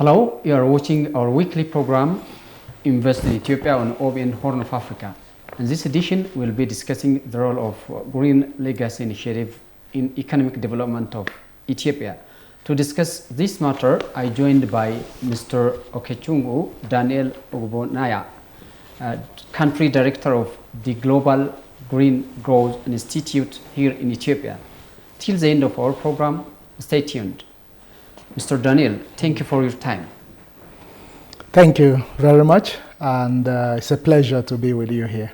Hello, you are watching our weekly program, Invest in Ethiopia on OBN Horn of Africa. In this edition, we'll be discussing the role of Green Legacy Initiative in economic development of Ethiopia. To discuss this matter, I joined by Mr. Okechungu Daniel Ogbonaya, Country Director of the Global Green Growth Institute here in Ethiopia. Till the end of our program, stay tuned. Mr. Daniel, thank you for your time. Thank you very much, and it's a pleasure to be with you here.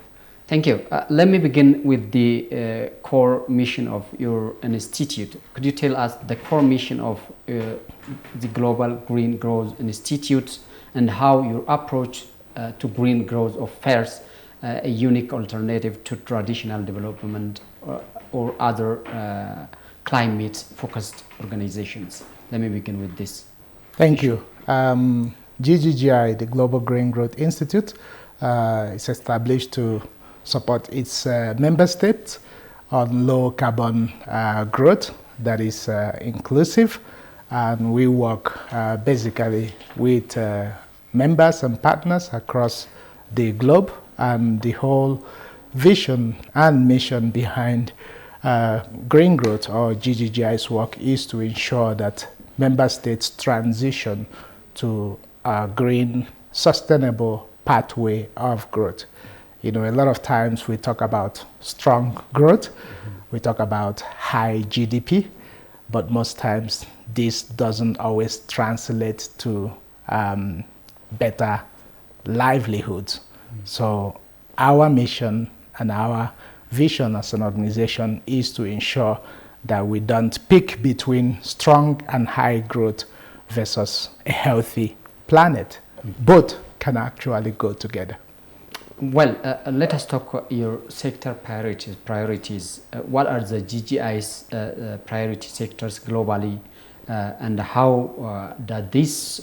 Thank you. Let me begin with the core mission of your institute. Could you tell us the core mission of the Global Green Growth Institute and how your approach to green growth offers a unique alternative to traditional development or other climate-focused organizations? Let me begin with this. Thank you. GGGI, the Global Green Growth Institute, is established to support its member states on low carbon growth that is inclusive. And we work basically with members and partners across the globe, and the whole vision and mission behind green growth or GGGI's work is to ensure that member states transition to a green, sustainable pathway of growth. You know, a lot of times we talk about strong growth, we talk about high GDP, but most times this doesn't always translate to better livelihoods. So our mission and our vision as an organization is to ensure that we don't pick between strong and high growth versus a healthy planet. Both can actually go together. Well, let us talk your sector priorities. What are the GGI's priority sectors globally, and how does these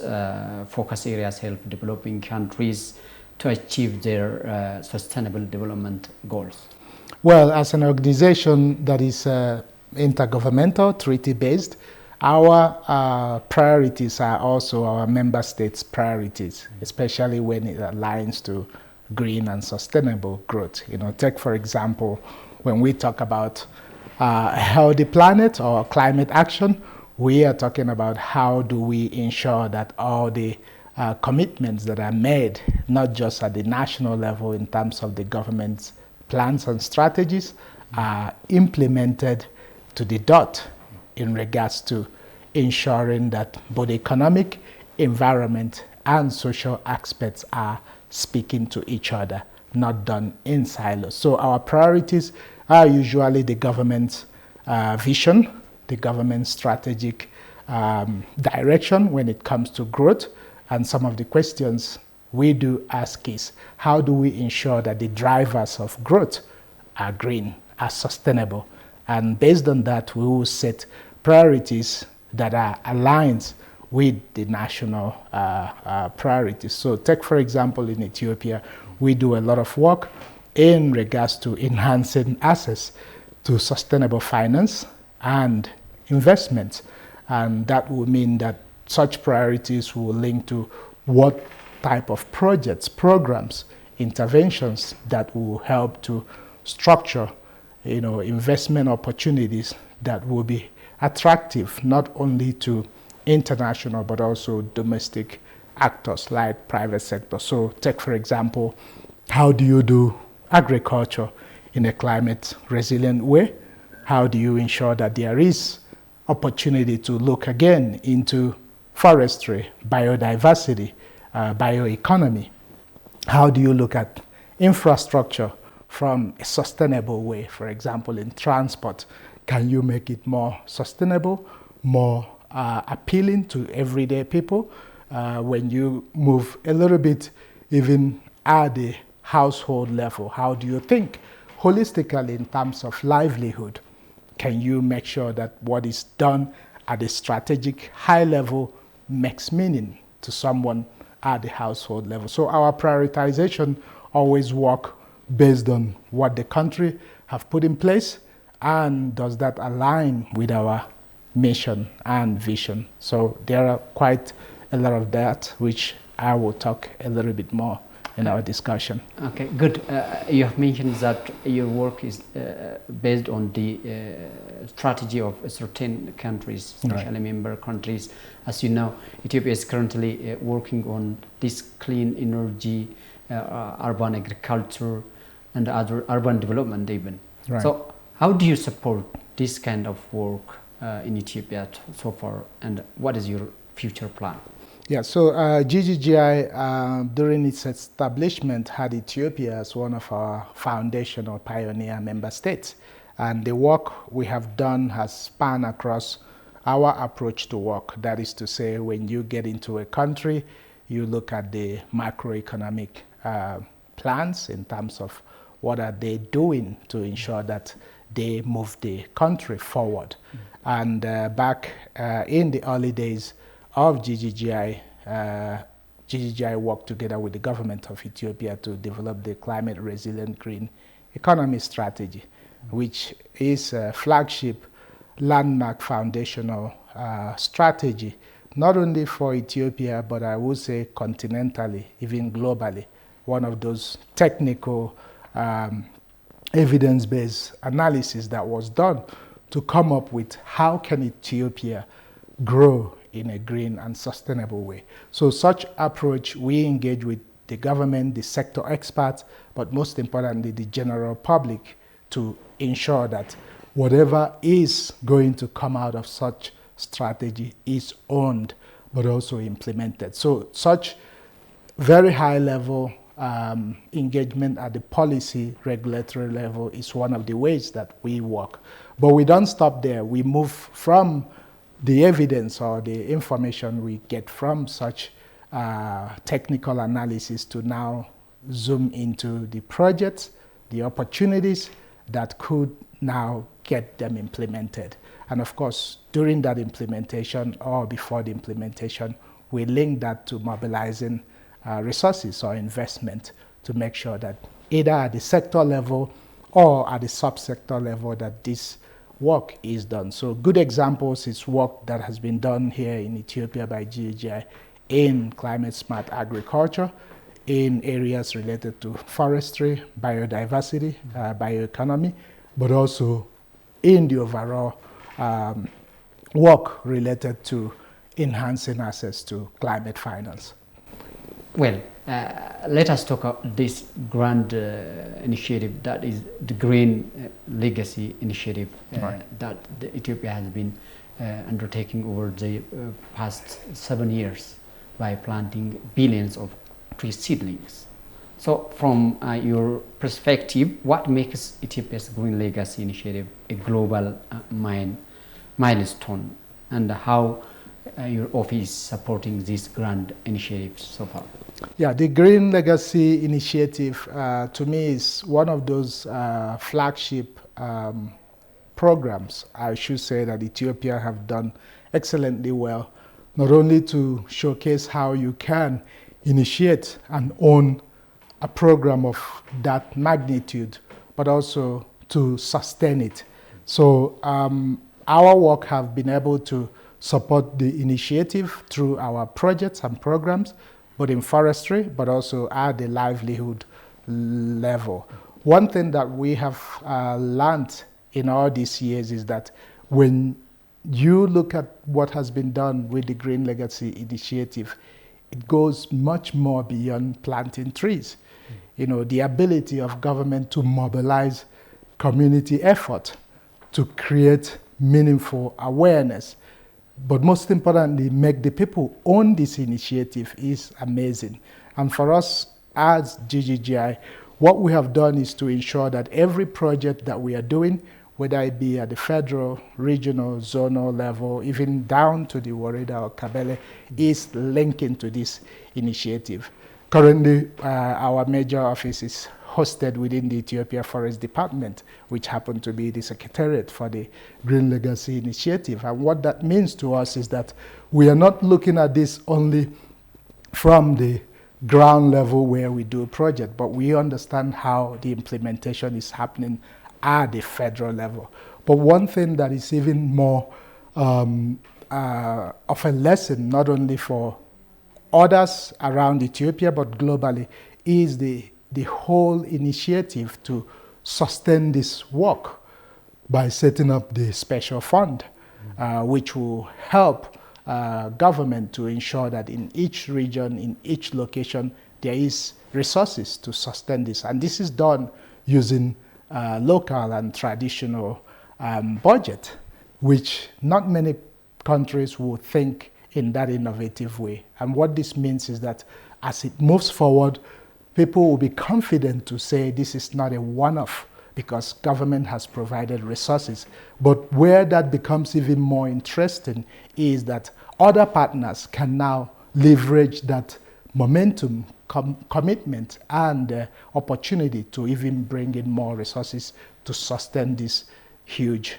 focus areas help developing countries to achieve their sustainable development goals? Well, as an organization that is intergovernmental, treaty-based, our priorities are also our member states' priorities, especially when it aligns to green and sustainable growth. You know, take for example, when we talk about a healthy planet or climate action, we are talking about how do we ensure that all the commitments that are made, not just at the national level in terms of the government's plans and strategies, are implemented to the dot in regards to ensuring that both economic, environment, and social aspects are speaking to each other, not done in silos. So our priorities are usually the government's vision, the government's strategic direction when it comes to growth, and some of the questions we do ask is, how do we ensure that the drivers of growth are green, are sustainable? And based on that, we will set priorities that are aligned with the national priorities. So take, for example, in Ethiopia, we do a lot of work in regards to enhancing access to sustainable finance and investments. And that will mean that such priorities will link to what type of projects, programs, interventions that will help to structure, you know, investment opportunities that will be attractive not only to international but also domestic actors like private sector. So take for example, how do you do agriculture in a climate resilient way? How do you ensure that there is opportunity to look again into forestry, biodiversity, bioeconomy? How do you look at infrastructure from a sustainable way? For example, in transport, can you make it more sustainable, more appealing to everyday people? When you move a little bit even at the household level, how do you think holistically in terms of livelihood? Can you make sure that what is done at the strategic high level makes meaning to someone at the household level? So our prioritization always work based on what the country have put in place, and does that align with our mission and vision. So there are quite a lot of that, which I will talk a little bit more in our discussion. Okay, good. You have mentioned that your work is based on the strategy of certain countries, especially member countries. As you know, Ethiopia is currently working on this clean energy, urban agriculture, and other urban development even. Right. So how do you support this kind of work in Ethiopia so far, and what is your future plan? Yeah, so CRGE, during its establishment, had Ethiopia as one of our foundation or pioneer member states. And the work we have done has spanned across our approach to work. That is to say, when you get into a country, you look at the macroeconomic plans in terms of what are they doing to ensure that they move the country forward. And back in the early days of CRGE, CRGE worked together with the government of Ethiopia to develop the climate resilient green economy strategy, which is a flagship landmark foundational strategy, not only for Ethiopia, but I would say continentally, even globally, one of those technical evidence-based analysis that was done to come up with how can Ethiopia grow in a green and sustainable way. So such approach, we engage with the government, the sector experts, but most importantly, the general public to ensure that whatever is going to come out of such strategy is owned, but also implemented. So such very high level engagement at the policy regulatory level is one of the ways that we work. But we don't stop there. We move from the evidence or the information we get from such technical analysis to now zoom into the projects, the opportunities that could now get them implemented. And of course, during that implementation or before the implementation, we link that to mobilizing resources or investment to make sure that either at the sector level or at the subsector level that this work is done. So good examples is work that has been done here in Ethiopia by CRGE in climate smart agriculture, in areas related to forestry, biodiversity, bioeconomy, but also in the overall work related to enhancing access to climate finance. Well, let us talk about this grand initiative that is the Green Legacy Initiative that Ethiopia has been undertaking over the past 7 years by planting billions of tree seedlings. So from your perspective, what makes Ethiopia's Green Legacy Initiative a global milestone, and how your office is supporting this grand initiative so far? Yeah, the Green Legacy Initiative to me is one of those flagship programs, I should say, that Ethiopia have done excellently well, not only to showcase how you can initiate and own a program of that magnitude, but also to sustain it. So our work have been able to support the initiative through our projects and programs, both in forestry, but also at the livelihood level. One thing that we have learned in all these years is that when you look at what has been done with the Green Legacy Initiative, it goes much more beyond planting trees. You know, the ability of government to mobilize community effort to create meaningful awareness, but most importantly, make the people own this initiative is amazing. And for us as CRGE, what we have done is to ensure that every project that we are doing, whether it be at the federal, regional, zonal level, even down to the Warida or Kabele, is linking to this initiative. Currently, our major office is hosted within the Ethiopia Forest Department, which happened to be the secretariat for the Green Legacy Initiative. And what that means to us is that we are not looking at this only from the ground level where we do a project, but we understand how the implementation is happening at the federal level. But one thing that is even more of a lesson, not only for others around Ethiopia, but globally, is the whole initiative to sustain this work by setting up the special fund, which will help government to ensure that in each region, in each location, there is resources to sustain this. And this is done using local and traditional budget, which not many countries will think in that innovative way. And what this means is that as it moves forward, people will be confident to say this is not a one-off because government has provided resources. But where that becomes even more interesting is that other partners can now leverage that momentum, commitment, and opportunity to even bring in more resources to sustain this huge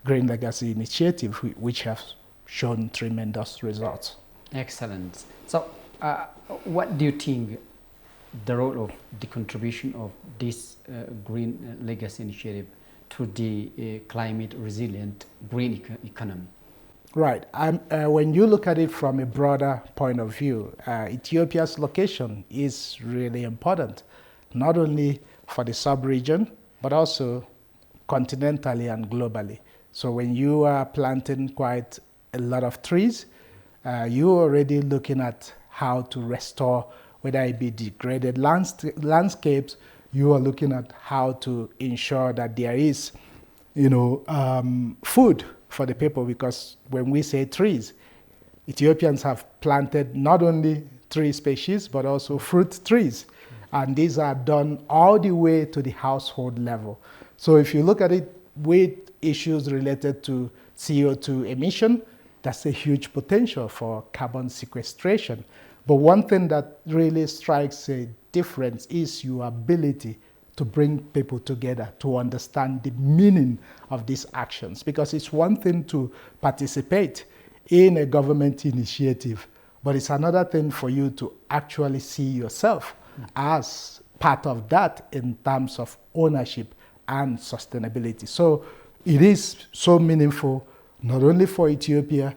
Green Legacy initiative, which has shown tremendous results. Excellent. So, what do you think the role of the contribution of this Green Legacy initiative to the climate resilient green economy? Right. When you look at it from a broader point of view, Ethiopia's location is really important, not only for the sub-region, but also continentally and globally. So when you are planting quite a lot of trees, you're already looking at how to restore, whether it be degraded landscapes, you are looking at how to ensure that there is, food for the people, because when we say trees, Ethiopians have planted not only tree species, but also fruit trees. And these are done all the way to the household level. So if you look at it with issues related to CO2 emission, that's a huge potential for carbon sequestration. But one thing that really strikes a difference is your ability to bring people together to understand the meaning of these actions. Because it's one thing to participate in a government initiative, but it's another thing for you to actually see yourself as part of that in terms of ownership and sustainability. So it is so meaningful, not only for Ethiopia,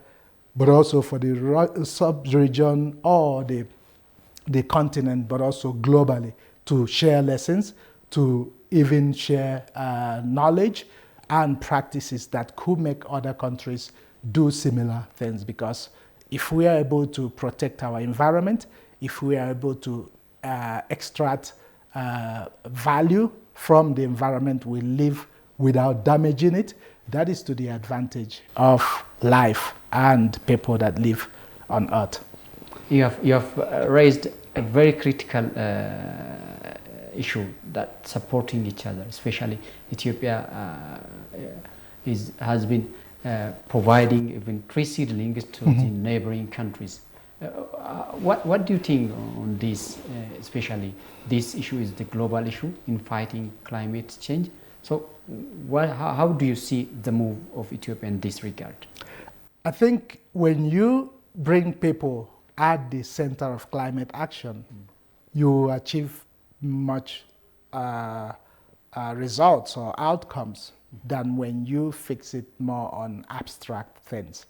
but also for the sub-region or the continent, but also globally, to share lessons, to even share knowledge and practices that could make other countries do similar things. Because if we are able to protect our environment, if we are able to extract value from the environment we live without damaging it, that is to the advantage of life and people that live on Earth. You have raised a very critical issue, that supporting each other, especially Ethiopia has been providing even tree seedlings to the neighboring countries. What do you think on this, especially this issue is the global issue in fighting climate change? So how do you see the move of Ethiopia in this regard? I think when you bring people at the center of climate action, you achieve much results or outcomes than when you fix it more on abstract things.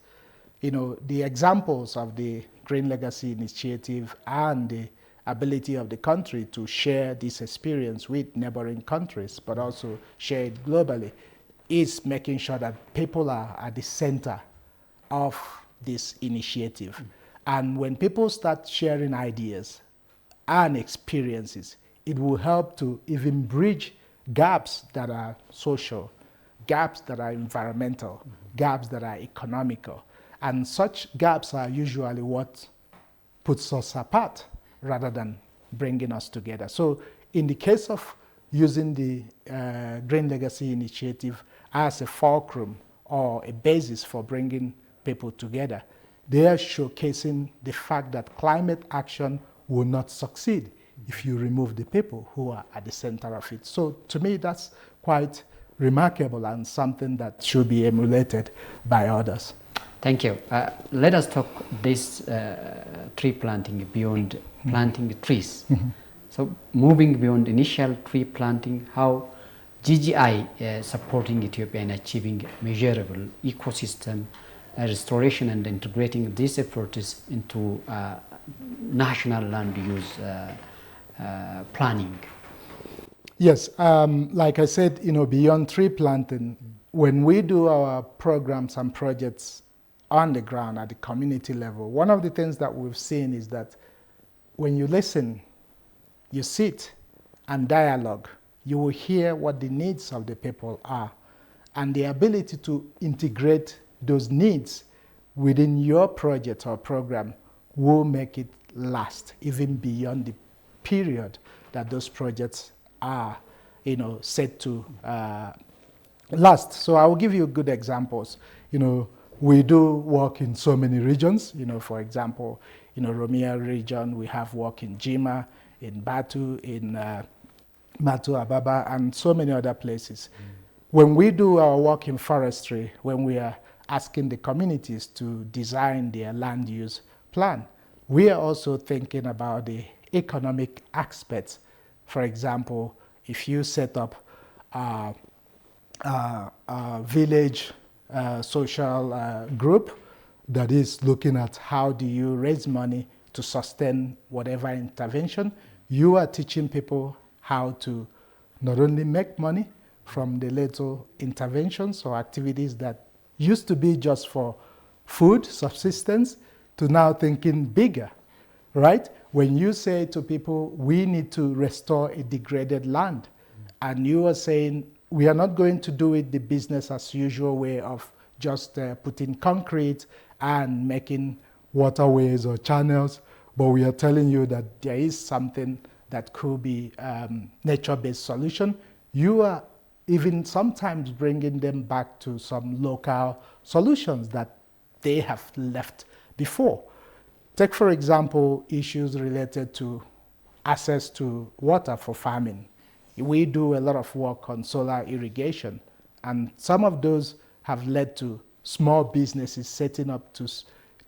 The examples of the Green Legacy Initiative and the ability of the country to share this experience with neighboring countries, but also share it globally, is making sure that people are at the center of this initiative. And when people start sharing ideas and experiences, it will help to even bridge gaps that are social, gaps that are environmental, gaps that are economical. And such gaps are usually what puts us apart rather than bringing us together. So in the case of using the Green Legacy Initiative as a fulcrum or a basis for bringing people together, they are showcasing the fact that climate action will not succeed if you remove the people who are at the center of it. So to me, that's quite remarkable and something that should be emulated by others. Thank you. Let us talk this tree planting beyond planting trees. So moving beyond initial tree planting, how GGI supporting Ethiopia in achieving measurable ecosystem restoration and integrating these efforts into national land use planning? Yes, like I said, beyond tree planting, when we do our programs and projects on the ground at the community level, one of the things that we've seen is that when you listen, you sit and dialogue, you will hear what the needs of the people are, and the ability to integrate those needs within your project or program will make it last even beyond the period that those projects are set to last. So I will give you good examples. We do work in so many regions. For example, Romia region, we have work in Jima, in Batu, in Matu Ababa, and so many other places. When we do our work in forestry, when we are asking the communities to design their land use plan, we are also thinking about the economic aspects. For example, if you set up a village social group that is looking at how do you raise money to sustain whatever intervention, you are teaching people how to not only make money from the little interventions or activities that used to be just for food, subsistence, to now thinking bigger, right? When you say to people, we need to restore a degraded land, and you are saying, we are not going to do it the business as usual way of just putting concrete and making waterways or channels, but we are telling you that there is something that could be nature-based solution. You are even sometimes bringing them back to some local solutions that they have left before. Take, for example, issues related to access to water for farming. We do a lot of work on solar irrigation, and some of those have led to small businesses setting up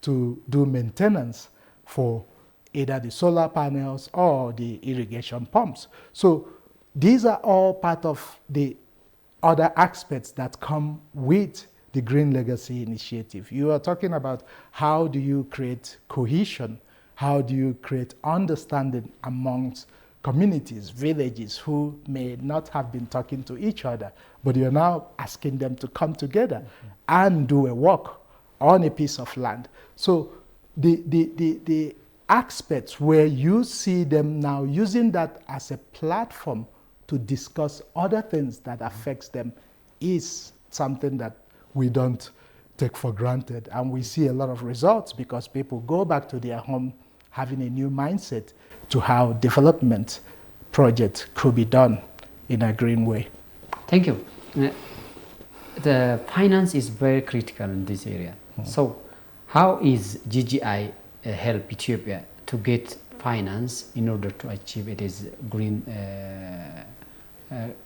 to do maintenance for either the solar panels or the irrigation pumps. So these are all part of the other aspects that come with the Green Legacy Initiative. You are talking about how do you create cohesion, how do you create understanding amongst communities, villages who may not have been talking to each other, but you're now asking them to come together and do a work on a piece of land. So the aspects where you see them now using that as a platform to discuss other things that affects them is something that we don't take for granted. And we see a lot of results because people go back to their home having a new mindset to how development projects could be done in a green way. Thank you. The finance is very critical in this area. So how is GGI help Ethiopia to get finance in order to achieve its green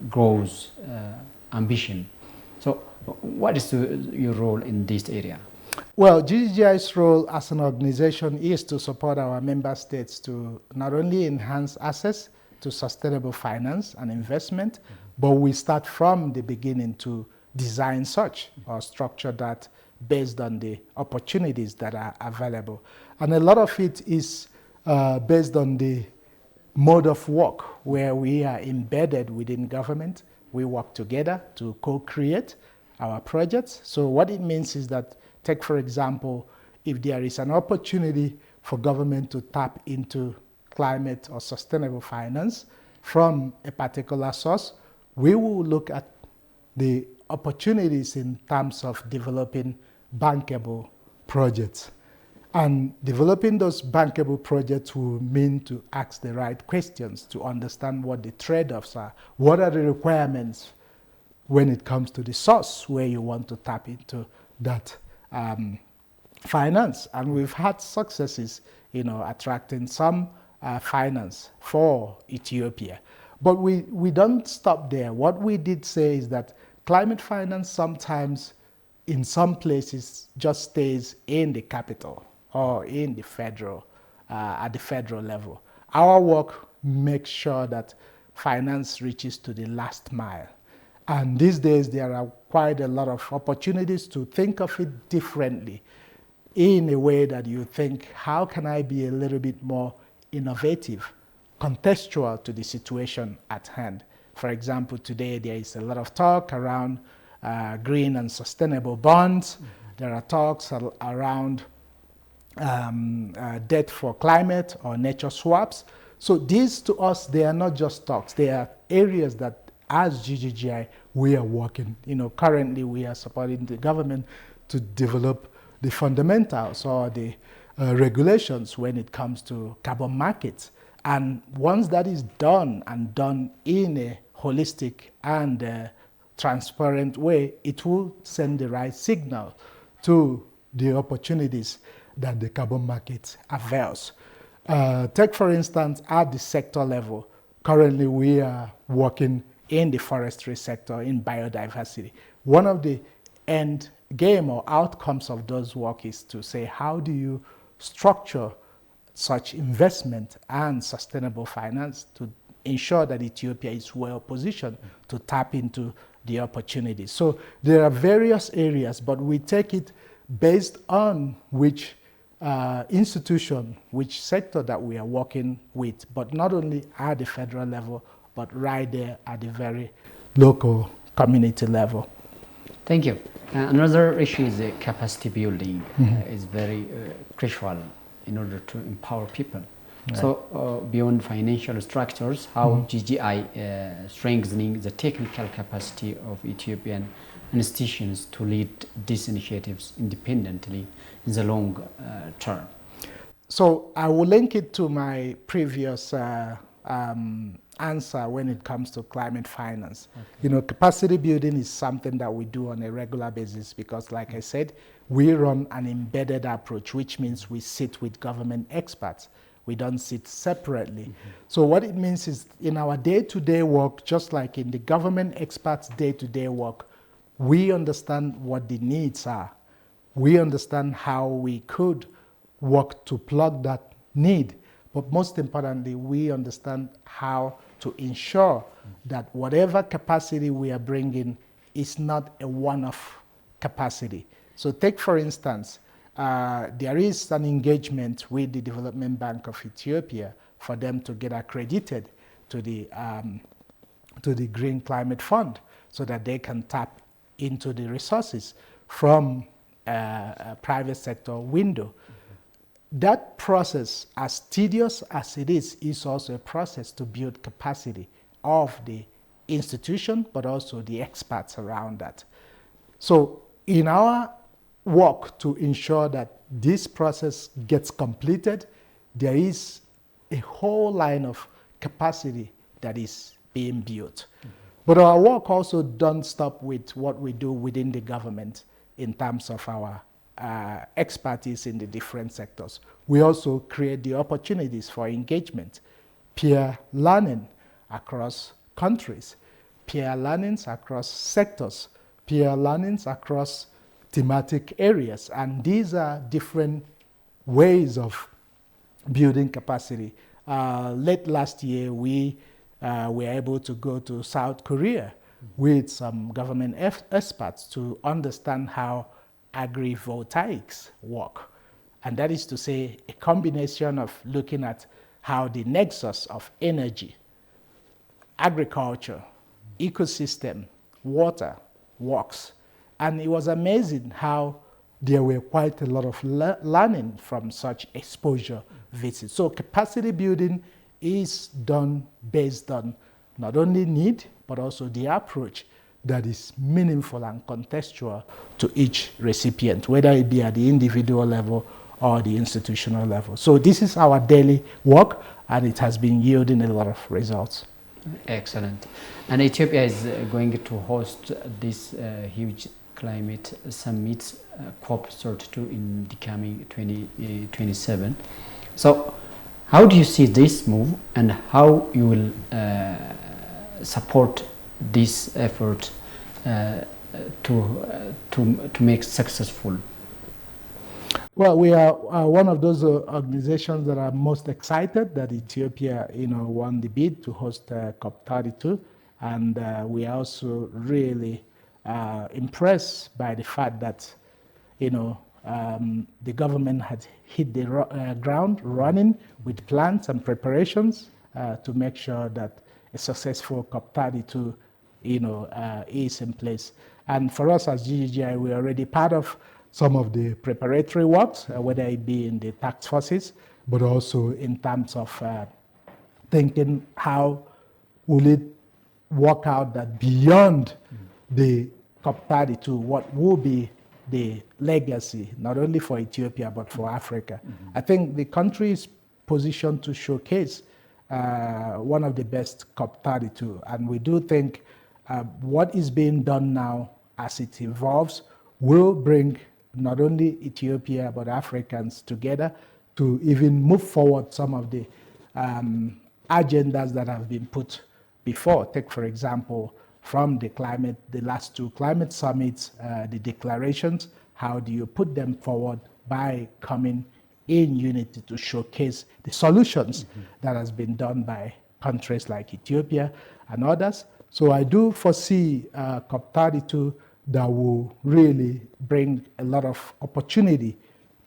growth ambition? So what is your role in this area? Well, GGI's role as an organization is to support our member states to not only enhance access to sustainable finance and investment, but we start from the beginning to design such or structure that based on the opportunities that are available. And a lot of it is based on the mode of work where we are embedded within government. We work together to co-create our projects. So what it means is that, take for example, if there is an opportunity for government to tap into climate or sustainable finance from a particular source, we will look at the opportunities in terms of developing bankable projects. And developing those bankable projects will mean to ask the right questions to understand what the trade-offs are. What are the requirements when it comes to the source where you want to tap into that finance? And we've had successes, attracting some finance for Ethiopia. But we don't stop there. What we did say is that climate finance sometimes in some places just stays in the capital or in the federal, at the federal level. Our work makes sure that finance reaches to the last mile. And these days, there are quite a lot of opportunities to think of it differently in a way that you think, how can I be a little bit more innovative, contextual to the situation at hand? For example, today there is a lot of talk around green and sustainable bonds. Mm-hmm. There are talks around debt for climate or nature swaps. So these to us, they are not just talks. They are areas that as GGGI, we are working. Currently we are supporting the government to develop the fundamentals or the regulations when it comes to carbon markets. And once that is done and done in a holistic and transparent way, it will send the right signal to the opportunities that the carbon market avails. Take, for instance, at the sector level, currently we are working in the forestry sector, in biodiversity. One of the end game or outcomes of those work is to say, how do you structure such investment and sustainable finance to ensure that Ethiopia is well positioned to tap into the opportunities? So there are various areas, but we take it based on which institution, which sector that we are working with, but not only at the federal level, but right there at the very local community level. Thank you. Another issue is capacity building. Is very crucial in order to empower people. Right. So beyond financial structures, how GGI strengthening the technical capacity of Ethiopian institutions to lead these initiatives independently in the long term? So I will link it to my previous answer when it comes to climate finance. Okay. Capacity building is something that we do on a regular basis because, like I said, we run an embedded approach, which means we sit with government experts. We don't sit separately. So what it means is in our day-to-day work, just like in the government experts' day-to-day work, we understand what the needs are. We understand how we could work to plug that need. But most importantly, we understand how to ensure that whatever capacity we are bringing is not a one-off capacity. So take, for instance, there is an engagement with the Development Bank of Ethiopia for them to get accredited to the Green Climate Fund so that they can tap into the resources from a private sector window. That process, as tedious as it is also a process to build capacity of the institution, but also the experts around that. So in our work to ensure that this process gets completed, there is a whole line of capacity that is being built. But our work also doesn't stop with what we do within the government in terms of our expertise in the different sectors. We also create the opportunities for engagement, peer learning across countries, peer learnings across sectors, peer learnings across thematic areas. And these are different ways of building capacity. Late last year, we were able to go to South Korea with some government experts to understand how agrivoltaics work. And that is to say, a combination of looking at how the nexus of energy, agriculture, ecosystem, water works. And it was amazing how there were quite a lot of learning from such exposure visits. So capacity building is done based on not only need, but also the approach that is meaningful and contextual to each recipient, whether it be at the individual level or the institutional level. So this is our daily work, and it has been yielding a lot of results. Excellent. And Ethiopia is going to host this huge climate summit, COP32, in the coming 2027. So how do you see this move, and how you will support this effort to make successful? Well, we are one of those organizations that are most excited that Ethiopia, won the bid to host COP32, And we are also really impressed by the fact that, the government had hit the ground running with plans and preparations to make sure that a successful COP32, is in place. And for us as GGGI, we're already part of some of the preparatory works, whether it be in the task forces, but also in terms of thinking how will it work out that beyond the COP32, what will be the legacy, not only for Ethiopia, but for Africa. I think the country is positioned to showcase one of the best COP32. And we do think what is being done now as it evolves will bring not only Ethiopia, but Africans together to even move forward some of the agendas that have been put before. Take, for example, from the last two climate summits, the declarations, how do you put them forward by coming in unity to showcase the solutions that has been done by countries like Ethiopia and others. So I do foresee COP32 that will really bring a lot of opportunity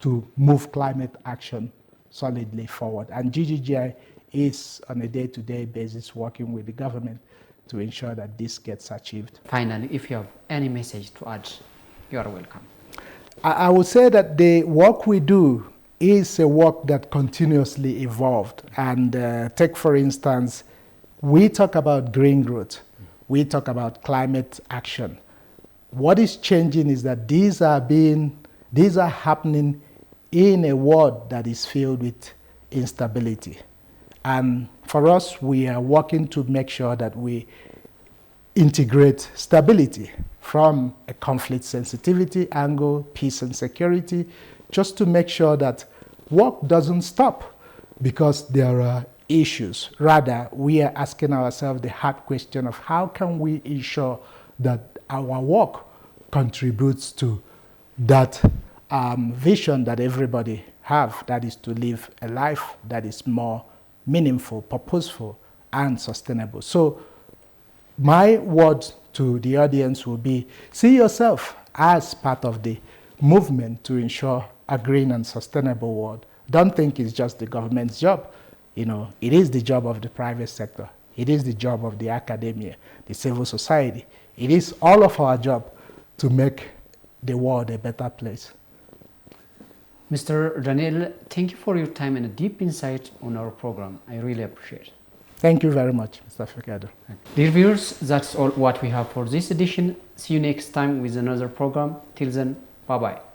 to move climate action solidly forward. And GGGI is on a day-to-day basis working with the government to ensure that this gets achieved. Finally, if you have any message to add, you are welcome. I would say that the work we do is a work that continuously evolved. And take, for instance, we talk about green growth. We talk about climate action. What is changing is that these are happening in a world that is filled with instability. And for us, we are working to make sure that we integrate stability from a conflict sensitivity angle, peace and security, just to make sure that work doesn't stop because there are issues. Rather, we are asking ourselves the hard question of how can we ensure that our work contributes to that vision that everybody have, that is to live a life that is more meaningful, purposeful, and sustainable. So my word to the audience will be, see yourself as part of the movement to ensure a green and sustainable world. Don't think it's just the government's job. It is the job of the private sector. It is the job of the academia, the civil society. It is all of our job to make the world a better place. Mr. Daniel, thank you for your time and a deep insight on our program. I really appreciate it. Thank you very much, Mr. Fikado. Dear viewers, that's all what we have for this edition. See you next time with another program. Till then, bye-bye.